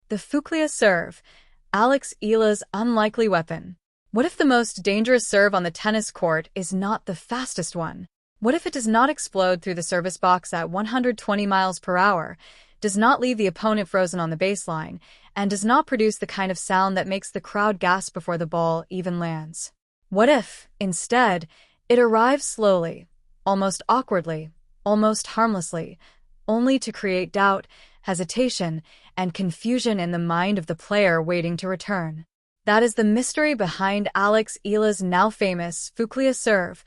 The Fookelya serve, Alex Eala's unlikely weapon. What if the most dangerous serve on the tennis court is not the fastest one? What if it does not explode through the service box at 120 miles per hour, does not leave the opponent frozen on the baseline, and does not produce the kind of sound that makes the crowd gasp before the ball even lands? What if, instead, it arrives slowly, almost awkwardly, almost harmlessly, only to create doubt, hesitation, and confusion in the mind of the player waiting to return? That is the mystery behind Alex Eala's now famous Fookelya serve,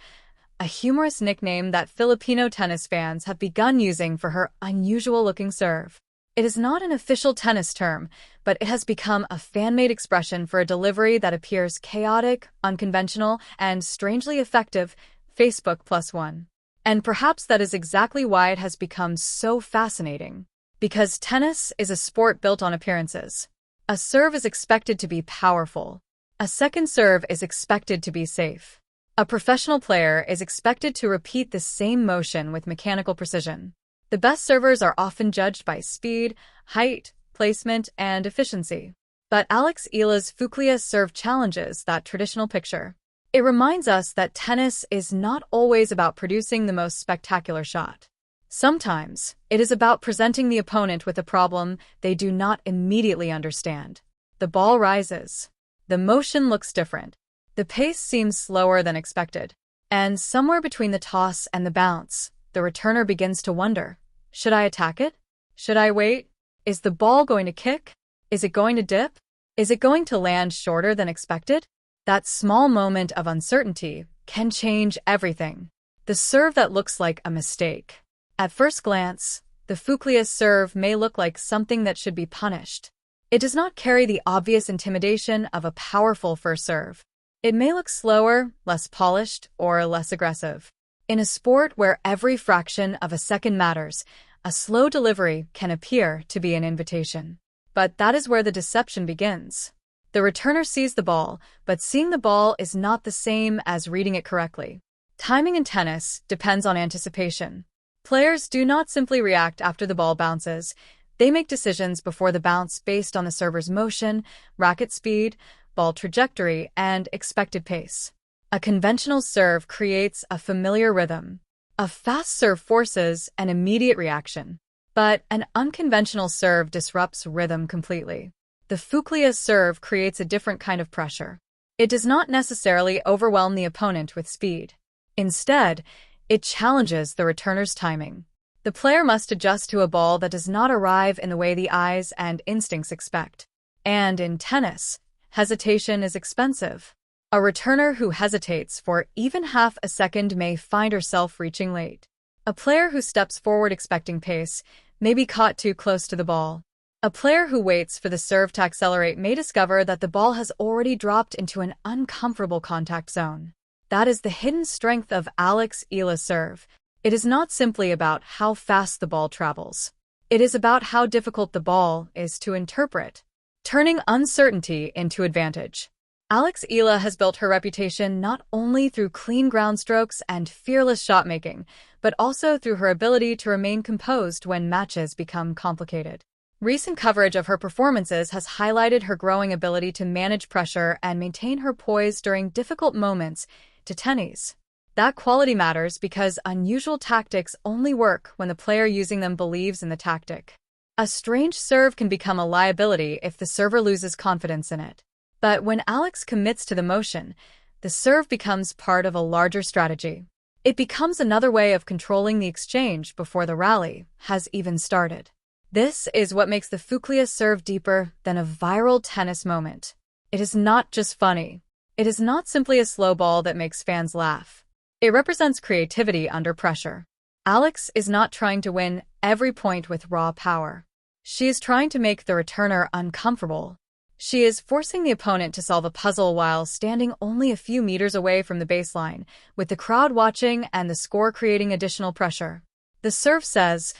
a humorous nickname that Filipino tennis fans have begun using for her unusual-looking serve. It is not an official tennis term, but it has become a fan-made expression for a delivery that appears chaotic, unconventional, and strangely effective. Facebook +1. And perhaps that is exactly why it has become so fascinating. Because tennis is a sport built on appearances. A serve is expected to be powerful. A second serve is expected to be safe. A professional player is expected to repeat the same motion with mechanical precision. The best servers are often judged by speed, height, placement, and efficiency. But Alex Eala's Fookelya serve challenges that traditional picture. It reminds us that tennis is not always about producing the most spectacular shot. Sometimes, it is about presenting the opponent with a problem they do not immediately understand. The ball rises. The motion looks different. The pace seems slower than expected. And somewhere between the toss and the bounce, the returner begins to wonder, should I attack it? Should I wait? Is the ball going to kick? Is it going to dip? Is it going to land shorter than expected? That small moment of uncertainty can change everything. The serve that looks like a mistake. At first glance, the Fookelya serve may look like something that should be punished. It does not carry the obvious intimidation of a powerful first serve. It may look slower, less polished, or less aggressive. In a sport where every fraction of a second matters, a slow delivery can appear to be an invitation. But that is where the deception begins. The returner sees the ball, but seeing the ball is not the same as reading it correctly. Timing in tennis depends on anticipation. Players do not simply react after the ball bounces. They make decisions before the bounce based on the server's motion, racket speed, ball trajectory, and expected pace. A conventional serve creates a familiar rhythm. A fast serve forces an immediate reaction. But an unconventional serve disrupts rhythm completely. The Fookelya serve creates a different kind of pressure. It does not necessarily overwhelm the opponent with speed. Instead, it challenges the returner's timing. The player must adjust to a ball that does not arrive in the way the eyes and instincts expect. And in tennis, hesitation is expensive. A returner who hesitates for even half a second may find herself reaching late. A player who steps forward expecting pace may be caught too close to the ball. A player who waits for the serve to accelerate may discover that the ball has already dropped into an uncomfortable contact zone. That is the hidden strength of Alex Eala's serve. It is not simply about how fast the ball travels. It is about how difficult the ball is to interpret, turning uncertainty into advantage. Alex Eala has built her reputation not only through clean ground strokes and fearless shot-making, but also through her ability to remain composed when matches become complicated. Recent coverage of her performances has highlighted her growing ability to manage pressure and maintain her poise during difficult moments. To tennis, that quality matters because unusual tactics only work when the player using them believes in the tactic. A strange serve can become a liability if the server loses confidence in it. But when Alex commits to the motion, the serve becomes part of a larger strategy. It becomes another way of controlling the exchange before the rally has even started. This is what makes the Fookelya serve deeper than a viral tennis moment. It is not just funny. It is not simply a slow ball that makes fans laugh. It represents creativity under pressure. Alex is not trying to win every point with raw power. She is trying to make the returner uncomfortable. She is forcing the opponent to solve a puzzle while standing only a few meters away from the baseline, with the crowd watching and the score creating additional pressure. The serve says,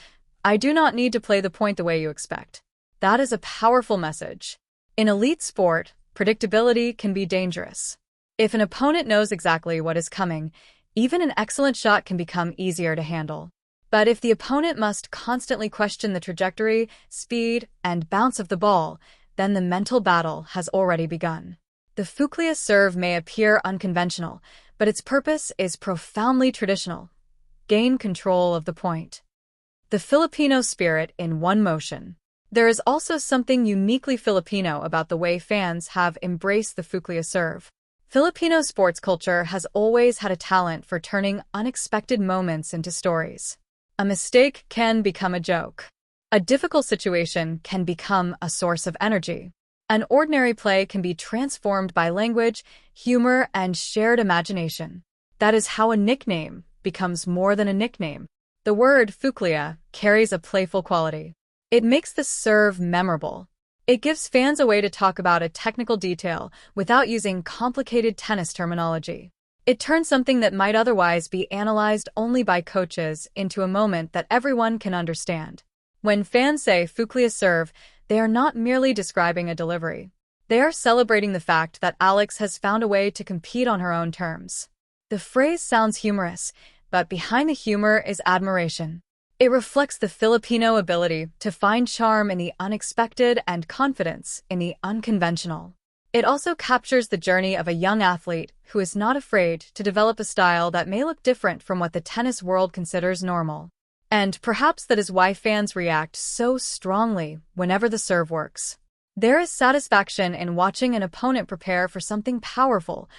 "I do not need to play the point the way you expect." That is a powerful message. In elite sport, predictability can be dangerous. If an opponent knows exactly what is coming, even an excellent shot can become easier to handle. But if the opponent must constantly question the trajectory, speed, and bounce of the ball, then the mental battle has already begun. The Fookelya serve may appear unconventional, but its purpose is profoundly traditional. Gain control of the point. The Filipino spirit in one motion. There is also something uniquely Filipino about the way fans have embraced the Fookelya serve. Filipino sports culture has always had a talent for turning unexpected moments into stories. A mistake can become a joke. A difficult situation can become a source of energy. An ordinary play can be transformed by language, humor, and shared imagination. That is how a nickname becomes more than a nickname. The word Fookelya carries a playful quality. It makes the serve memorable. It gives fans a way to talk about a technical detail without using complicated tennis terminology. It turns something that might otherwise be analyzed only by coaches into a moment that everyone can understand. When fans say Fookelya serve, they are not merely describing a delivery. They are celebrating the fact that Alex has found a way to compete on her own terms. The phrase sounds humorous, but behind the humor is admiration. It reflects the Filipino ability to find charm in the unexpected and confidence in the unconventional. It also captures the journey of a young athlete who is not afraid to develop a style that may look different from what the tennis world considers normal. And perhaps that is why fans react so strongly whenever the serve works. There is satisfaction in watching an opponent prepare for something powerful,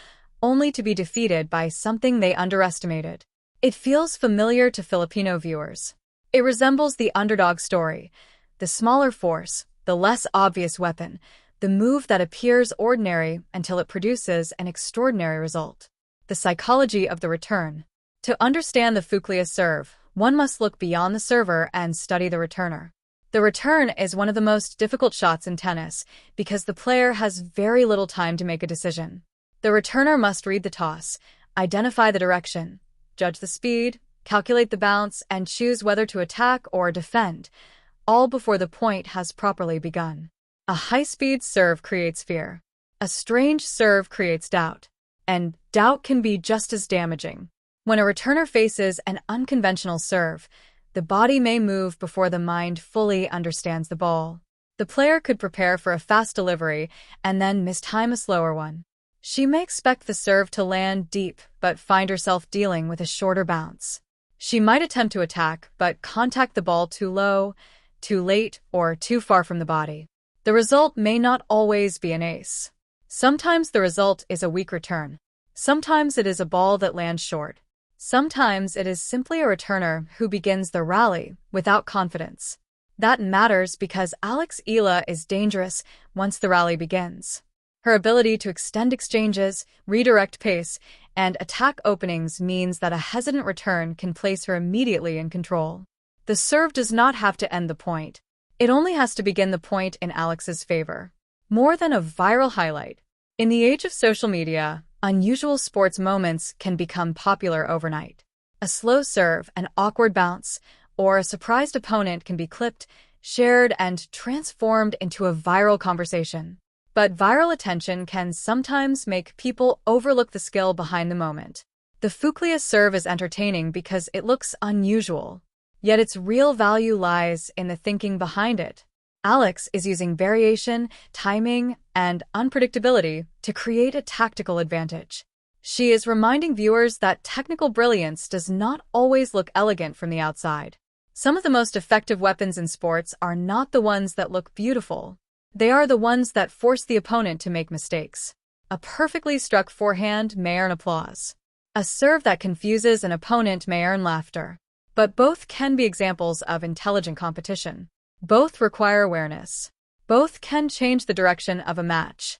only to be defeated by something they underestimated. It feels familiar to Filipino viewers. It resembles the underdog story, the smaller force, the less obvious weapon, the move that appears ordinary until it produces an extraordinary result. The psychology of the return. To understand the Fookelya serve, one must look beyond the server and study the returner. The return is one of the most difficult shots in tennis because the player has very little time to make a decision. The returner must read the toss, identify the direction, judge the speed, calculate the bounce, and choose whether to attack or defend, all before the point has properly begun. A high-speed serve creates fear. A strange serve creates doubt. And doubt can be just as damaging. When a returner faces an unconventional serve, the body may move before the mind fully understands the ball. The player could prepare for a fast delivery and then mistime a slower one. She may expect the serve to land deep but find herself dealing with a shorter bounce. She might attempt to attack but contact the ball too low, too late, or too far from the body. The result may not always be an ace. Sometimes the result is a weak return. Sometimes it is a ball that lands short. Sometimes it is simply a returner who begins the rally without confidence. That matters because Alex Eala is dangerous once the rally begins. Her ability to extend exchanges, redirect pace, and attack openings means that a hesitant return can place her immediately in control. The serve does not have to end the point. It only has to begin the point in Alex's favor. More than a viral highlight. In the age of social media, unusual sports moments can become popular overnight. A slow serve, an awkward bounce, or a surprised opponent can be clipped, shared, and transformed into a viral conversation. But viral attention can sometimes make people overlook the skill behind the moment. The Fookelya serve is entertaining because it looks unusual, yet its real value lies in the thinking behind it. Alex is using variation, timing, and unpredictability to create a tactical advantage. She is reminding viewers that technical brilliance does not always look elegant from the outside. Some of the most effective weapons in sports are not the ones that look beautiful. They are the ones that force the opponent to make mistakes. A perfectly struck forehand may earn applause. A serve that confuses an opponent may earn laughter. But both can be examples of intelligent competition. Both require awareness. Both can change the direction of a match.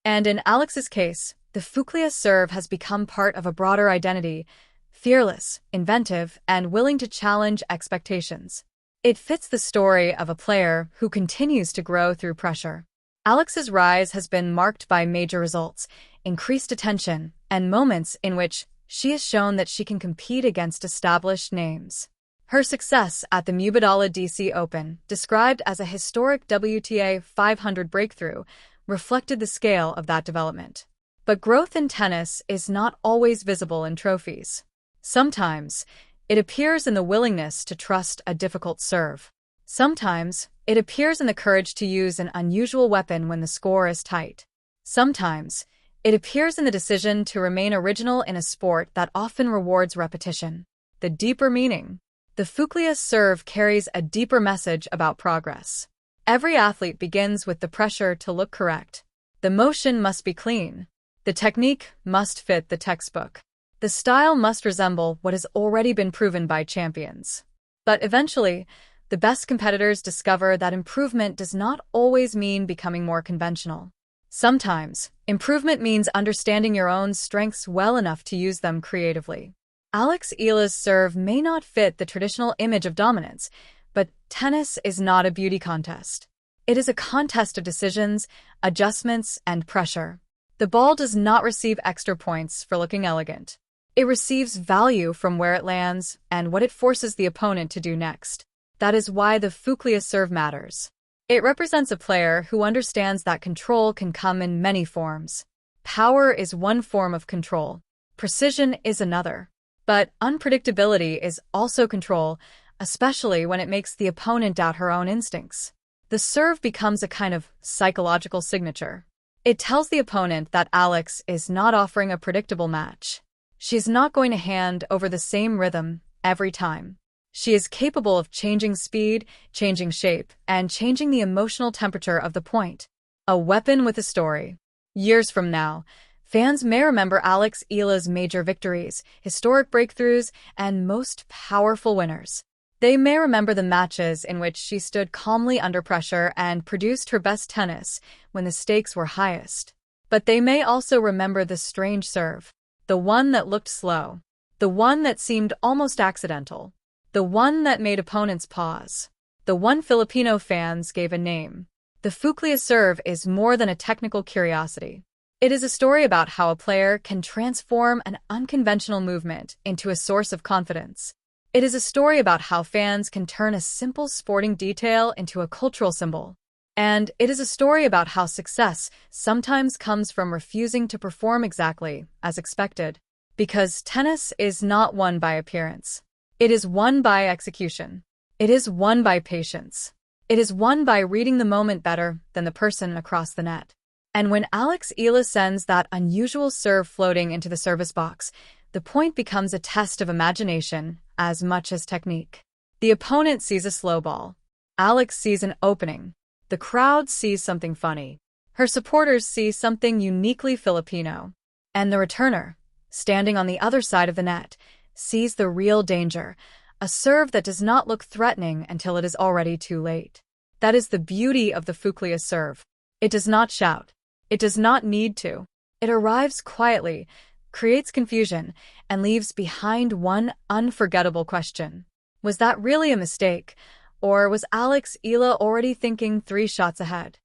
And in Alex's case, the Fookelya serve has become part of a broader identity, fearless, inventive, and willing to challenge expectations. It fits the story of a player who continues to grow through pressure. Alex's rise has been marked by major results, increased attention, and moments in which she has shown that she can compete against established names. Her success at the Mubadala DC Open, described as a historic WTA 500 breakthrough, reflected the scale of that development. But growth in tennis is not always visible in trophies. Sometimes, It appears in the willingness to trust a difficult serve. Sometimes, it appears in the courage to use an unusual weapon when the score is tight. Sometimes, it appears in the decision to remain original in a sport that often rewards repetition. The deeper meaning. The Fookelya serve carries a deeper message about progress. Every athlete begins with the pressure to look correct. The motion must be clean. The technique must fit the textbook. The style must resemble what has already been proven by champions. But eventually, the best competitors discover that improvement does not always mean becoming more conventional. Sometimes, improvement means understanding your own strengths well enough to use them creatively. Alex Eala's serve may not fit the traditional image of dominance, but tennis is not a beauty contest. It is a contest of decisions, adjustments, and pressure. The ball does not receive extra points for looking elegant. It receives value from where it lands and what it forces the opponent to do next. That is why the Fookelya serve matters. It represents a player who understands that control can come in many forms. Power is one form of control. Precision is another. But unpredictability is also control, especially when it makes the opponent doubt her own instincts. The serve becomes a kind of psychological signature. It tells the opponent that Alex is not offering a predictable match. She is not going to hand over the same rhythm every time. She is capable of changing speed, changing shape, and changing the emotional temperature of the point. A weapon with a story. Years from now, fans may remember Alex Eala's major victories, historic breakthroughs, and most powerful winners. They may remember the matches in which she stood calmly under pressure and produced her best tennis when the stakes were highest. But they may also remember the strange serve, the one that looked slow, the one that seemed almost accidental, the one that made opponents pause, the one Filipino fans gave a name. The Fookelya serve is more than a technical curiosity. It is a story about how a player can transform an unconventional movement into a source of confidence. It is a story about how fans can turn a simple sporting detail into a cultural symbol. And it is a story about how success sometimes comes from refusing to perform exactly as expected. Because tennis is not won by appearance. It is won by execution. It is won by patience. It is won by reading the moment better than the person across the net. And when Alex Eala sends that unusual serve floating into the service box, the point becomes a test of imagination as much as technique. The opponent sees a slow ball. Alex sees an opening. The crowd sees something funny. Her supporters see something uniquely Filipino. And the returner, standing on the other side of the net, sees the real danger, a serve that does not look threatening until it is already too late. That is the beauty of the Fookelya serve. It does not shout. It does not need to. It arrives quietly, creates confusion, and leaves behind one unforgettable question. Was that really a mistake, or was Alex Eala already thinking 3 shots ahead?